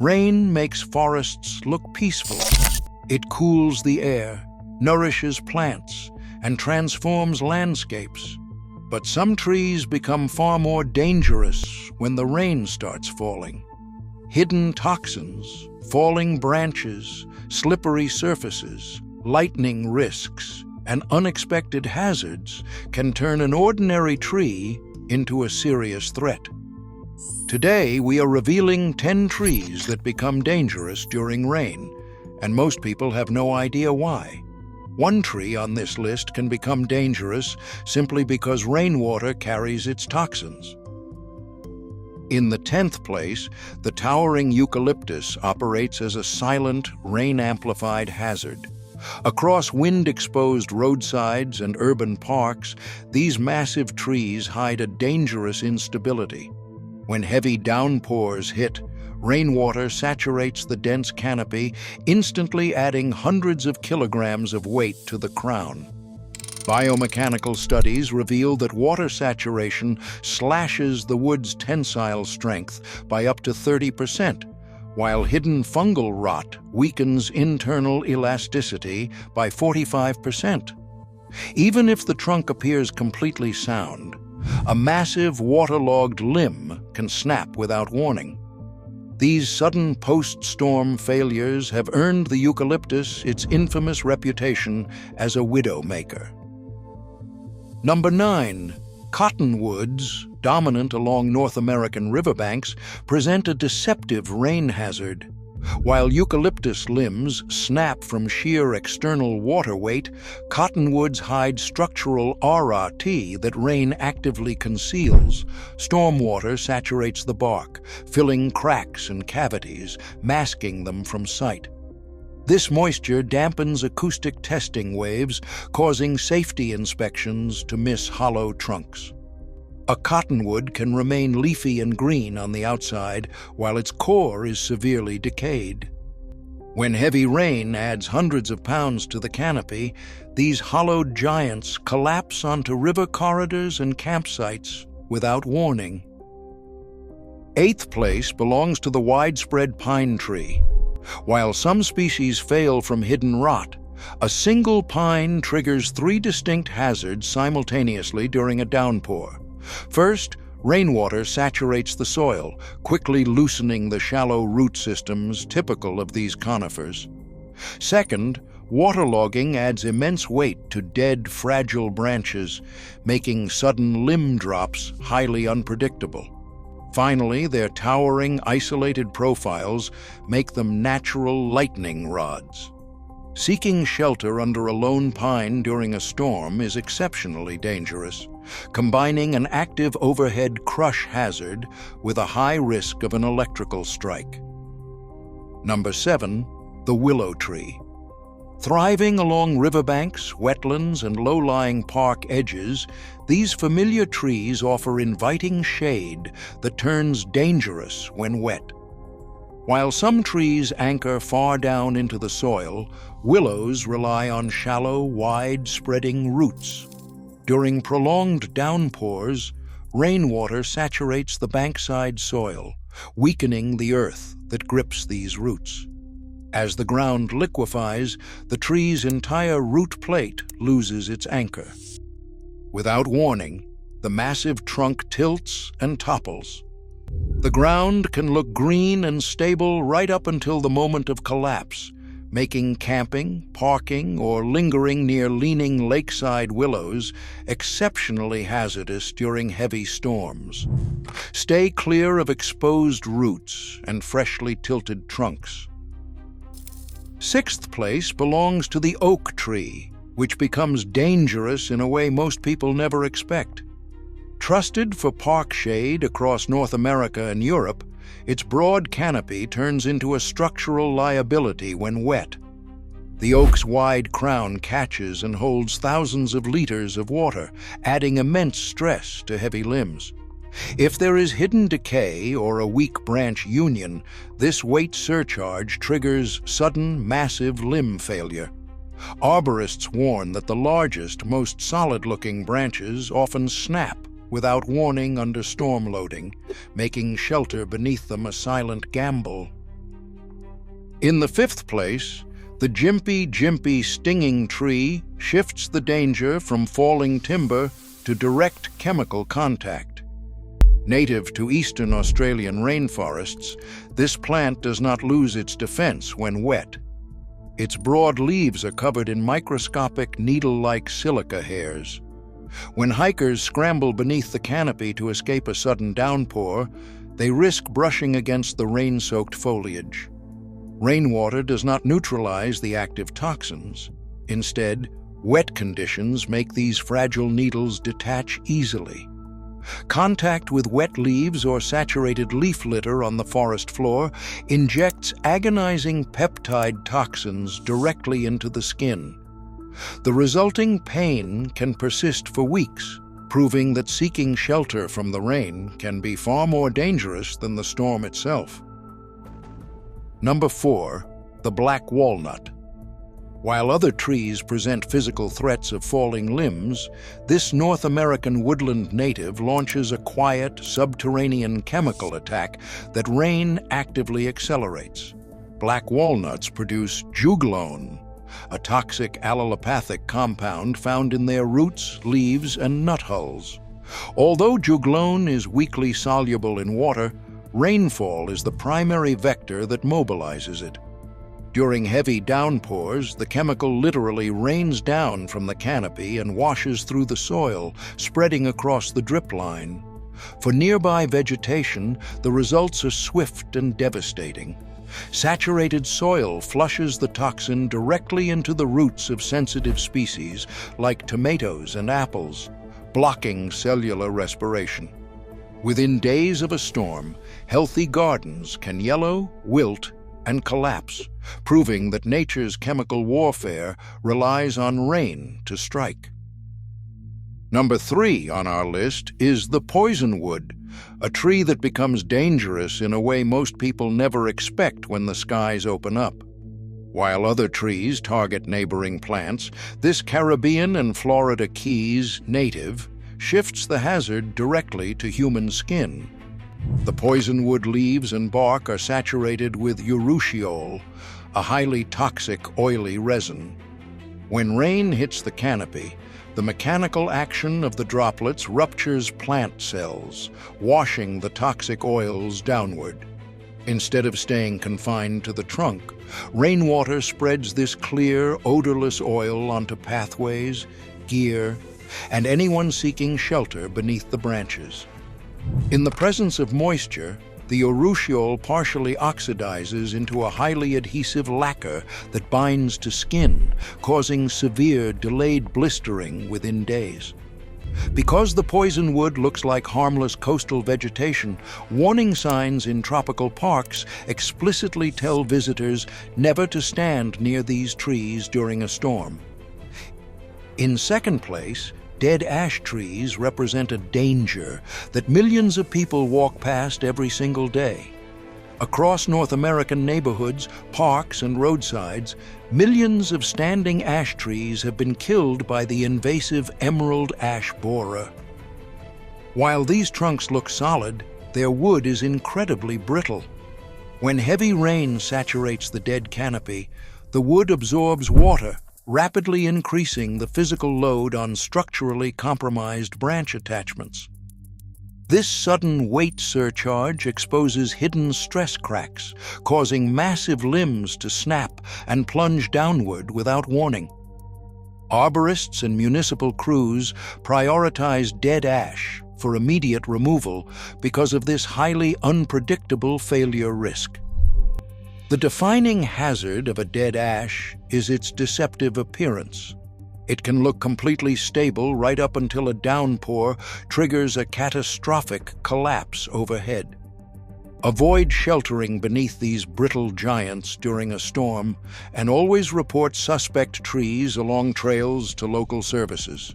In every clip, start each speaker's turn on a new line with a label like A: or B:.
A: Rain makes forests look peaceful. It cools the air, nourishes plants, and transforms landscapes. But some trees become far more dangerous when the rain starts falling. Hidden toxins, falling branches, slippery surfaces, lightning risks, and unexpected hazards can turn an ordinary tree into a serious threat. Today, we are revealing 10 trees that become dangerous during rain, and most people have no idea why. One tree on this list can become dangerous simply because rainwater carries its toxins. In the 10th place, the towering eucalyptus operates as a silent, rain-amplified hazard. Across wind-exposed roadsides and urban parks, these massive trees hide a dangerous instability. When heavy downpours hit, rainwater saturates the dense canopy, instantly adding hundreds of kilograms of weight to the crown. Biomechanical studies reveal that water saturation slashes the wood's tensile strength by up to 30%, while hidden fungal rot weakens internal elasticity by 45%. Even if the trunk appears completely sound, a massive waterlogged limb can snap without warning. These sudden post-storm failures have earned the eucalyptus its infamous reputation as a widow-maker. Number 9. Cottonwoods, dominant along North American riverbanks, present a deceptive rain hazard. While eucalyptus limbs snap from sheer external water weight, cottonwoods hide structural RRT that rain actively conceals. Stormwater saturates the bark, filling cracks and cavities, masking them from sight. This moisture dampens acoustic testing waves, causing safety inspections to miss hollow trunks. A cottonwood can remain leafy and green on the outside, while its core is severely decayed. When heavy rain adds hundreds of pounds to the canopy, these hollowed giants collapse onto river corridors and campsites without warning. 8th place belongs to the widespread pine tree. While some species fail from hidden rot, a single pine triggers 3 distinct hazards simultaneously during a downpour. First, rainwater saturates the soil, quickly loosening the shallow root systems typical of these conifers. Second, waterlogging adds immense weight to dead, fragile branches, making sudden limb drops highly unpredictable. Finally, their towering, isolated profiles make them natural lightning rods. Seeking shelter under a lone pine during a storm is exceptionally dangerous, combining an active overhead crush hazard with a high risk of an electrical strike. Number 7. The willow tree. Thriving along riverbanks, wetlands, and low-lying park edges, these familiar trees offer inviting shade that turns dangerous when wet. While some trees anchor far down into the soil, willows rely on shallow, wide-spreading roots. During prolonged downpours, rainwater saturates the bankside soil, weakening the earth that grips these roots. As the ground liquefies, the tree's entire root plate loses its anchor. Without warning, the massive trunk tilts and topples. The ground can look green and stable right up until the moment of collapse, making camping, parking, or lingering near leaning lakeside willows exceptionally hazardous during heavy storms. Stay clear of exposed roots and freshly tilted trunks. 6th place belongs to the oak tree, which becomes dangerous in a way most people never expect. Trusted for park shade across North America and Europe, its broad canopy turns into a structural liability when wet. The oak's wide crown catches and holds thousands of liters of water, adding immense stress to heavy limbs. If there is hidden decay or a weak branch union, this weight surcharge triggers sudden, massive limb failure. Arborists warn that the largest, most solid-looking branches often snap without warning under storm loading, making shelter beneath them a silent gamble. In the fifth place, the jimpy stinging tree shifts the danger from falling timber to direct chemical contact. Native to eastern Australian rainforests, this plant does not lose its defense when wet. Its broad leaves are covered in microscopic needle-like silica hairs. When hikers scramble beneath the canopy to escape a sudden downpour, they risk brushing against the rain-soaked foliage. Rainwater does not neutralize the active toxins. Instead, wet conditions make these fragile needles detach easily. Contact with wet leaves or saturated leaf litter on the forest floor injects agonizing peptide toxins directly into the skin. The resulting pain can persist for weeks, proving that seeking shelter from the rain can be far more dangerous than the storm itself. Number 4, the black walnut. While other trees present physical threats of falling limbs, this North American woodland native launches a quiet, subterranean chemical attack that rain actively accelerates. Black walnuts produce juglone, a toxic allelopathic compound found in their roots, leaves, and nut hulls. Although juglone is weakly soluble in water, rainfall is the primary vector that mobilizes it. During heavy downpours, the chemical literally rains down from the canopy and washes through the soil, spreading across the drip line. For nearby vegetation, the results are swift and devastating. Saturated soil flushes the toxin directly into the roots of sensitive species like tomatoes and apples, blocking cellular respiration. Within days of a storm, healthy gardens can yellow, wilt, and collapse, proving that nature's chemical warfare relies on rain to strike. Number 3 on our list is the poisonwood, a tree that becomes dangerous in a way most people never expect when the skies open up. While other trees target neighboring plants, this Caribbean and Florida Keys native shifts the hazard directly to human skin. The poisonwood leaves and bark are saturated with urushiol, a highly toxic, oily resin. When rain hits the canopy, the mechanical action of the droplets ruptures plant cells, washing the toxic oils downward. Instead of staying confined to the trunk, rainwater spreads this clear, odorless oil onto pathways, gear, and anyone seeking shelter beneath the branches. In the presence of moisture, the urushiol partially oxidizes into a highly adhesive lacquer that binds to skin, causing severe, delayed blistering within days. Because the poisonwood looks like harmless coastal vegetation, warning signs in tropical parks explicitly tell visitors never to stand near these trees during a storm. In second place, dead ash trees represent a danger that millions of people walk past every single day. Across North American neighborhoods, parks, and roadsides, millions of standing ash trees have been killed by the invasive emerald ash borer. While these trunks look solid, their wood is incredibly brittle. When heavy rain saturates the dead canopy, the wood absorbs water, rapidly increasing the physical load on structurally compromised branch attachments. This sudden weight surcharge exposes hidden stress cracks, causing massive limbs to snap and plunge downward without warning. Arborists and municipal crews prioritize dead ash for immediate removal because of this highly unpredictable failure risk. The defining hazard of a dead ash is its deceptive appearance. It can look completely stable right up until a downpour triggers a catastrophic collapse overhead. Avoid sheltering beneath these brittle giants during a storm, and always report suspect trees along trails to local services.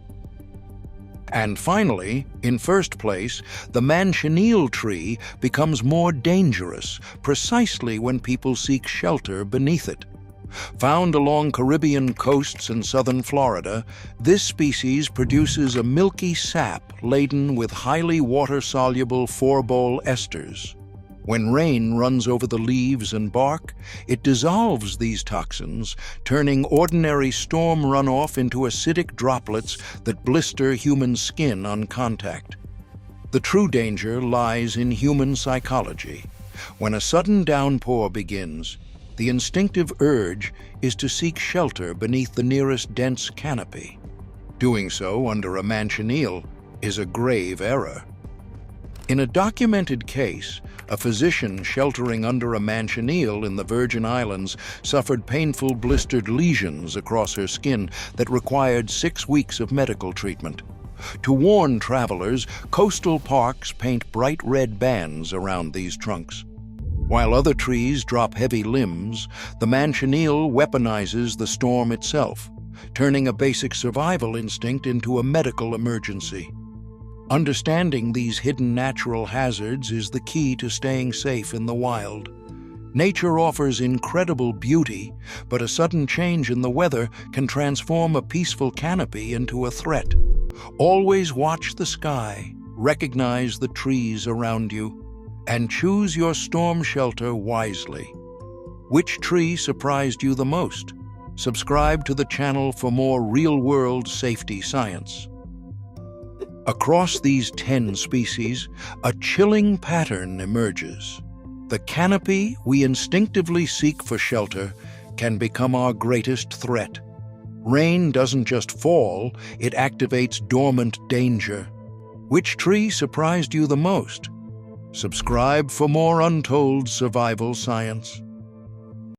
A: And finally, in first place, the manchineel tree becomes more dangerous precisely when people seek shelter beneath it. Found along Caribbean coasts and southern Florida, this species produces a milky sap laden with highly water-soluble 4-bol esters. When rain runs over the leaves and bark, it dissolves these toxins, turning ordinary storm runoff into acidic droplets that blister human skin on contact. The true danger lies in human psychology. When a sudden downpour begins, the instinctive urge is to seek shelter beneath the nearest dense canopy. Doing so under a manchineel is a grave error. In a documented case, a physician sheltering under a manchineel in the Virgin Islands suffered painful blistered lesions across her skin that required 6 weeks of medical treatment. To warn travelers, coastal parks paint bright red bands around these trunks. While other trees drop heavy limbs, the manchineel weaponizes the storm itself, turning a basic survival instinct into a medical emergency. Understanding these hidden natural hazards is the key to staying safe in the wild. Nature offers incredible beauty, but a sudden change in the weather can transform a peaceful canopy into a threat. Always watch the sky, recognize the trees around you, and choose your storm shelter wisely. Which tree surprised you the most? Subscribe to the channel for more real-world safety science. Across these 10 species, a chilling pattern emerges. The canopy we instinctively seek for shelter can become our greatest threat. Rain doesn't just fall, it activates dormant danger. Which tree surprised you the most? Subscribe for more untold survival science.